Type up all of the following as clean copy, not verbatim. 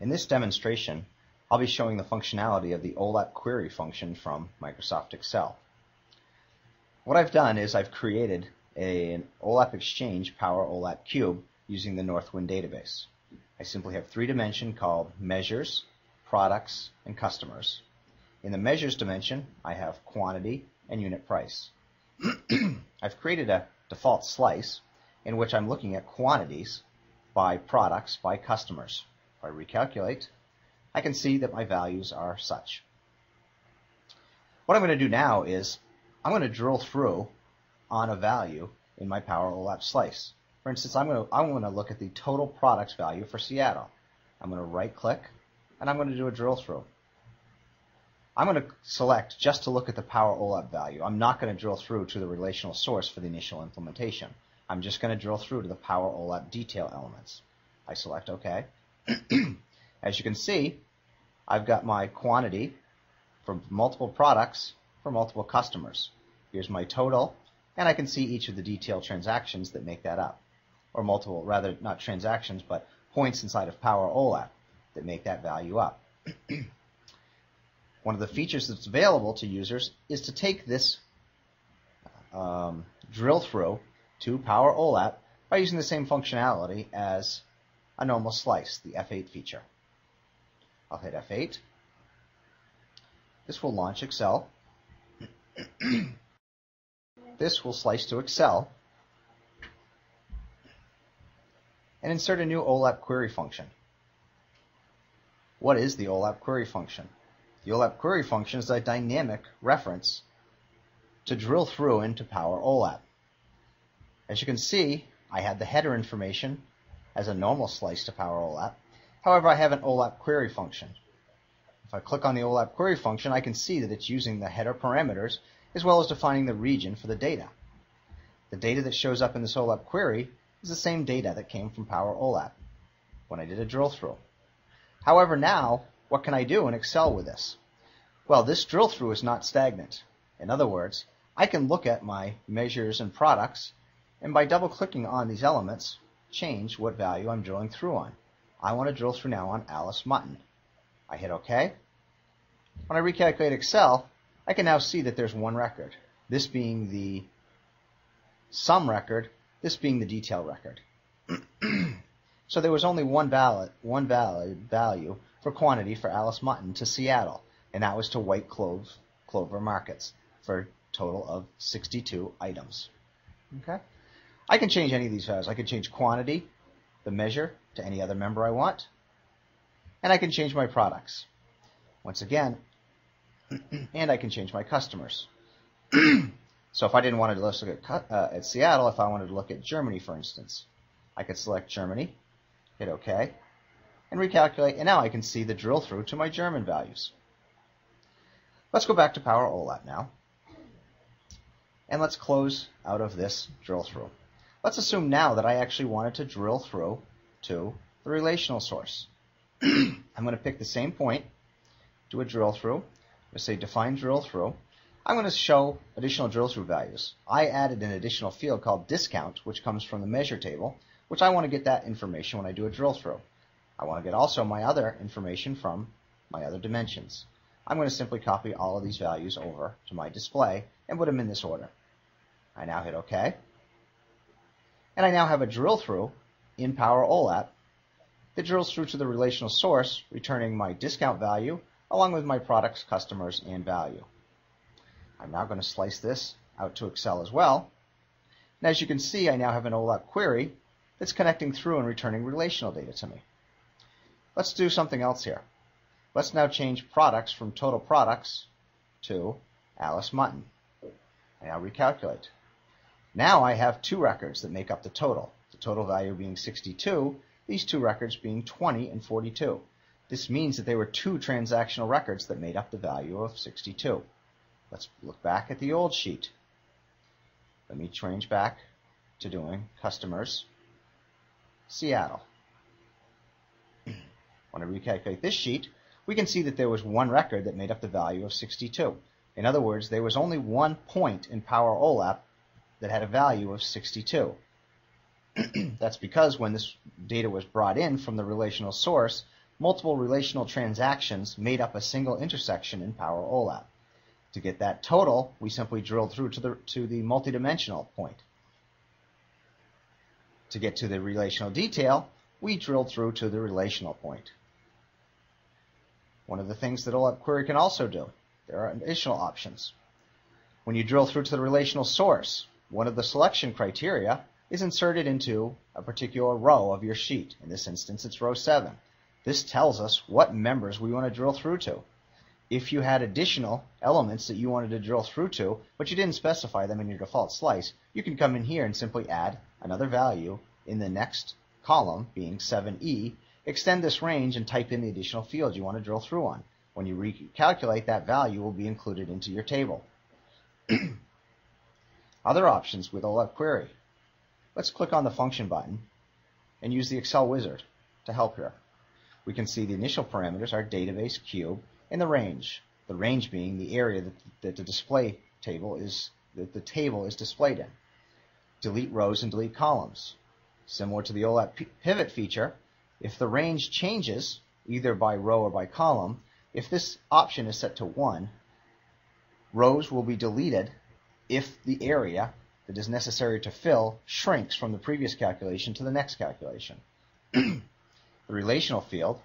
In this demonstration, I'll be showing the functionality of the Olap query function from Microsoft Excel. What I've done is I've created an Olap Exchange PowerOLAP cube using the Northwind database. I simply have three dimensions called Measures, Products, and Customers. In the Measures dimension, I have Quantity and Unit Price. I've created a default slice in which I'm looking at quantities by products by customers. If I recalculate, I can see that my values are such. What I'm going to do now is I'm going to drill through on a value in my PowerOLAP slice. For instance, I'm going to look at the total products value for Seattle. I'm going to right click and I'm going to do a drill through. I'm going to select just to look at the PowerOLAP value. I'm not going to drill through to the relational source for the initial implementation. I'm just going to drill through to the PowerOLAP detail elements. I select OK. As you can see, I've got my quantity for multiple products for multiple customers. Here's my total, and I can see each of the detailed transactions that make that up. Or multiple, rather not transactions, but points inside of PowerOLAP that make that value up. One of the features that's available to users is to take this drill through to PowerOLAP by using the same functionality as a normal slice, the F8 feature. I'll hit F8. This will launch Excel. This will slice to Excel and insert a new Olap query function. What is the Olap query function? The Olap query function is a dynamic reference to drill through into PowerOLAP. As you can see, I had the header information as a normal slice to PowerOLAP. However, I have an Olap query function. If I click on the Olap query function, I can see that it's using the header parameters as well as defining the region for the data. The data that shows up in this Olap query is the same data that came from PowerOLAP when I did a drill through. However, now, what can I do in Excel with this? Well, this drill through is not stagnant. In other words, I can look at my measures and products, and by double-clicking on these elements, change what value I'm drilling through on. I want to drill through now on Alice Mutton. I hit OK. When I recalculate Excel, I can now see that there's one record, this being the sum record, this being the detail record. So there was only one valid value for quantity for Alice Mutton to Seattle, and that was to White Clover Markets for a total of 62 items. Okay? I can change any of these values. I can change quantity, the measure, to any other member I want, and I can change my products. Once again, and I can change my customers. So if I didn't want to look at Seattle, if I wanted to look at Germany, for instance, I could select Germany, hit OK, and recalculate, and now I can see the drill through to my German values. Let's go back to PowerOLAP now, and let's close out of this drill through. Let's assume now that I actually wanted to drill through to the relational source. I'm going to pick the same point, do a drill through. I'm going to say define drill through. I'm going to show additional drill through values. I added an additional field called discount, which comes from the measure table, which I want to get that information when I do a drill through. I want to get also my other information from my other dimensions. I'm going to simply copy all of these values over to my display and put them in this order. I now hit OK. And I now have a drill through in PowerOLAP that drills through to the relational source, returning my discount value along with my products, customers, and value. I'm now going to slice this out to Excel as well. And as you can see, I now have an Olap query that's connecting through and returning relational data to me. Let's do something else here. Let's now change products from total products to Alice Mutton. I now recalculate. Now I have two records that make up the total value being 62, these two records being 20 and 42. This means that there were two transactional records that made up the value of 62. Let's look back at the old sheet. Let me change back to doing customers, Seattle. When I recalculate this sheet, we can see that there was one record that made up the value of 62. In other words, there was only one point in PowerOLAP that had a value of 62. That's because when this data was brought in from the relational source, multiple relational transactions made up a single intersection in PowerOLAP. To get that total, we simply drill through to the multidimensional point. To get to the relational detail, we drill through to the relational point. One of the things that OLAP query can also do, there are additional options. When you drill through to the relational source, one of the selection criteria is inserted into a particular row of your sheet. In this instance, it's row 7. This tells us what members we want to drill through to. If you had additional elements that you wanted to drill through to, but you didn't specify them in your default slice, you can come in here and simply add another value in the next column, being 7E, extend this range and type in the additional field you want to drill through on. When you recalculate, that value will be included into your table. Other options with OLAP query. Let's click on the function button and use the Excel wizard to help here. We can see the initial parameters are database, cube, and the range being the area that the table is displayed in. Delete rows and delete columns. Similar to the OLAP pivot feature, if the range changes, either by row or by column, if this option is set to 1, rows will be deleted if the area that is necessary to fill shrinks from the previous calculation to the next calculation. The relational field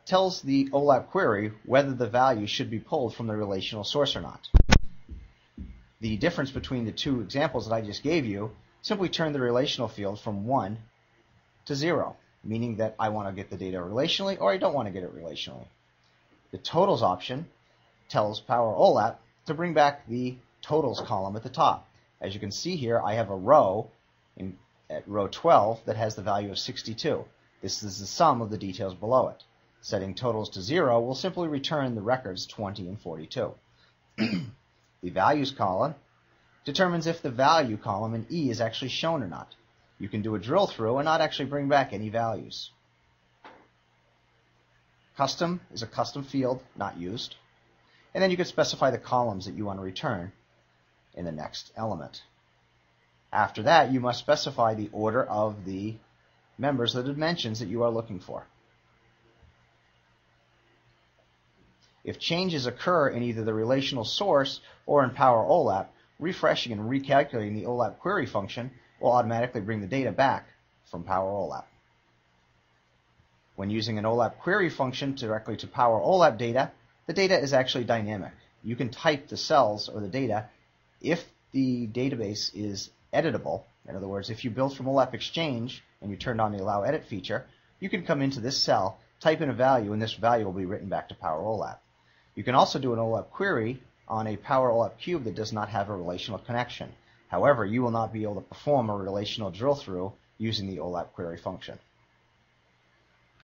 tells the OLAP query whether the value should be pulled from the relational source or not. The difference between the two examples that I just gave you simply turn the relational field from 1 to 0, meaning that I want to get the data relationally or I don't want to get it relationally. The totals option tells PowerOLAP to bring back the totals column at the top. As you can see here, I have a row at row 12 that has the value of 62. This is the sum of the details below it. Setting totals to 0 will simply return the records 20 and 42. The values column determines if the value column in E is actually shown or not. You can do a drill through and not actually bring back any values. Custom is a custom field not used. And then you can specify the columns that you want to return in the next element. After that, you must specify the order of the members, the dimensions that you are looking for. If changes occur in either the relational source or in PowerOLAP, refreshing and recalculating the OLAP query function will automatically bring the data back from PowerOLAP. When using an OLAP query function directly to PowerOLAP data, the data is actually dynamic. You can type the cells or the data if the database is editable. In other words, if you build from OLAP Exchange and you turned on the Allow Edit feature, you can come into this cell, type in a value, and this value will be written back to PowerOLAP. You can also do an OLAP query on a PowerOLAP cube that does not have a relational connection. However, you will not be able to perform a relational drill through using the OLAP query function.